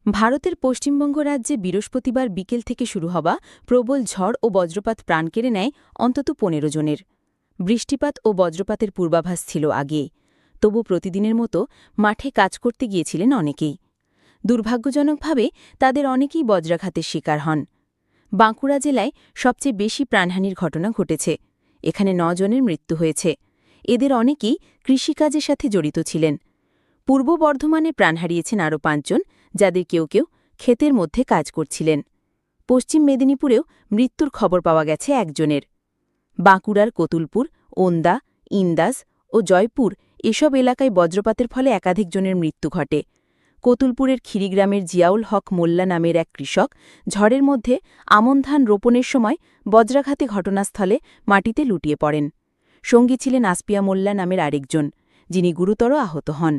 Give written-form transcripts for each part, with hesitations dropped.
ভারতের পশ্চিমবঙ্গ রাজ্যে বৃহস্পতিবার বিকেল থেকে শুরু হওয়া প্রবল ঝড় ও বজ্রপাত প্রাণ কেড়ে নেয় অন্তত ১৫ জনের। বৃষ্টিপাত ও বজ্রপাতের পূর্বাভাস ছিল আগে, তবু প্রতিদিনের মতো মাঠে কাজ করতে গিয়েছিলেন অনেকেই। দুর্ভাগ্যজনকভাবে তাদের অনেকেই বজ্রাঘাতের শিকার হন। বাঁকুড়া জেলায় সবচেয়ে বেশি প্রাণহানির ঘটনা ঘটেছে। এখানে ৯ জনের মৃত্যু হয়েছে। এদের অনেকেই কৃষিকাজের সাথে জড়িত ছিলেন। পূর্ব বর্ধমানে প্রাণ হারিয়েছেন আরও ৫ জন, যাদের কেউ কেউ ক্ষেতের মধ্যে কাজ করছিলেন। পশ্চিম মেদিনীপুরেও মৃত্যুর খবর পাওয়া গেছে একজনের। বাঁকুড়ার কতুলপুর, ওন্দা, ইন্দাস ও জয়পুর এসব এলাকায় বজ্রপাতের ফলে একাধিক জনের মৃত্যু ঘটে। কতুলপুরের খিরিগ্রামের জিয়াউল হক মোল্লা নামের এক কৃষক ঝড়ের মধ্যে আমন ধান রোপণের সময় বজ্রাঘাতে ঘটনাস্থলে মাটিতে লুটিয়ে পড়েন। সঙ্গী ছিলেন আসপিয়া মোল্লা নামের আরেকজন, যিনি গুরুতর আহত হন।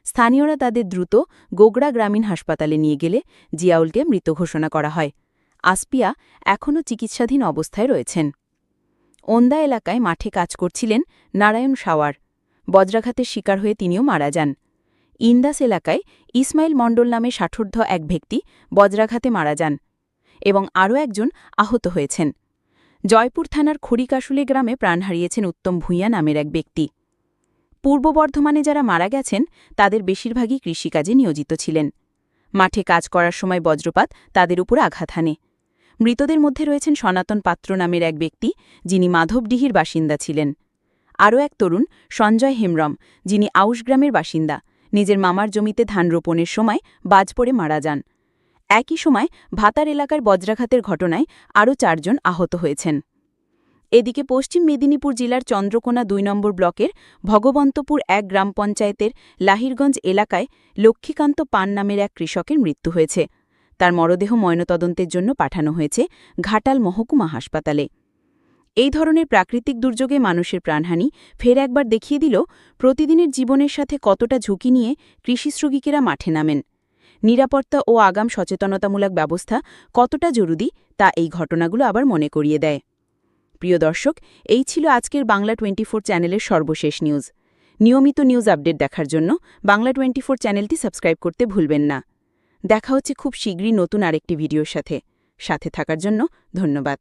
স্থানীয়রা তাদের দ্রুত গোগড়া গ্রামীণ হাসপাতালে নিয়ে গেলে জিয়াউলকে মৃত ঘোষণা করা হয়। আসপিয়া এখনও চিকিৎসাধীন অবস্থায় রয়েছেন। ওন্দা এলাকায় মাঠে কাজ করছিলেন নারায়ণ সাওয়ার। বজ্রাঘাতের শিকার হয়ে তিনিও মারা যান। ইন্দাস এলাকায় ইসমাইল মণ্ডল নামে ষাটোর্ধ্ব এক ব্যক্তি বজ্রাঘাতে মারা যান এবং আরও একজন আহত হয়েছেন। জয়পুর থানার খড়িকাশুলি গ্রামে প্রাণ হারিয়েছেন উত্তম ভূঁইয়া নামের এক ব্যক্তি। পূর্ব বর্ধমানে যারা মারা গেছেন তাদের বেশিরভাগই কৃষিকাজে নিয়োজিত ছিলেন। মাঠে কাজ করার সময় বজ্রপাত তাদের উপর আঘাত হানে। মৃতদের মধ্যে রয়েছেন সনাতন পাত্র নামের এক ব্যক্তি, যিনি মাধবডিহির বাসিন্দা ছিলেন। আরও এক তরুণ সঞ্জয় হেমব্রম, যিনি আউশ গ্রামের বাসিন্দা, নিজের মামার জমিতে ধান রোপণের সময় বাজ পড়ে মারা যান। একই সময় ভাতার এলাকার বজ্রাঘাতের ঘটনায় আরও ৪ জন আহত হয়েছেন। এদিকে পশ্চিম মেদিনীপুর জেলার চন্দ্রকোনা ২ নম্বর ব্লকের ভগবন্তপুর এক গ্রাম পঞ্চায়েতের লাহিরগঞ্জ এলাকায় লক্ষ্মীকান্ত পান নামের এক কৃষকের মৃত্যু হয়েছে। তার মরদেহ ময়নাতদন্তের জন্য পাঠানো হয়েছে ঘাটাল মহকুমা হাসপাতালে। এই ধরনের প্রাকৃতিক দুর্যোগে মানুষের প্রাণহানি ফের একবার দেখিয়ে দিল প্রতিদিনের জীবনের সাথে কতটা ঝুঁকি নিয়ে কৃষিশ্রমিকেরা মাঠে নামেন। নিরাপত্তা ও আগাম সচেতনতামূলক ব্যবস্থা কতটা জরুরি তা এই ঘটনাগুলো আবার মনে করিয়ে দেয়। প্রিয় দর্শক, এই ছিল আজকের বাংলা 24 চ্যানেলের সর্বশেষ নিউজ। নিয়মিত নিউজ আপডেট দেখার জন্য বাংলা 24 চ্যানেলটি সাবস্ক্রাইব করতে ভুলবেন না। দেখা হচ্ছে খুব শীঘ্রই নতুন আরেকটি ভিডিওর সাথে থাকার জন্য ধন্যবাদ।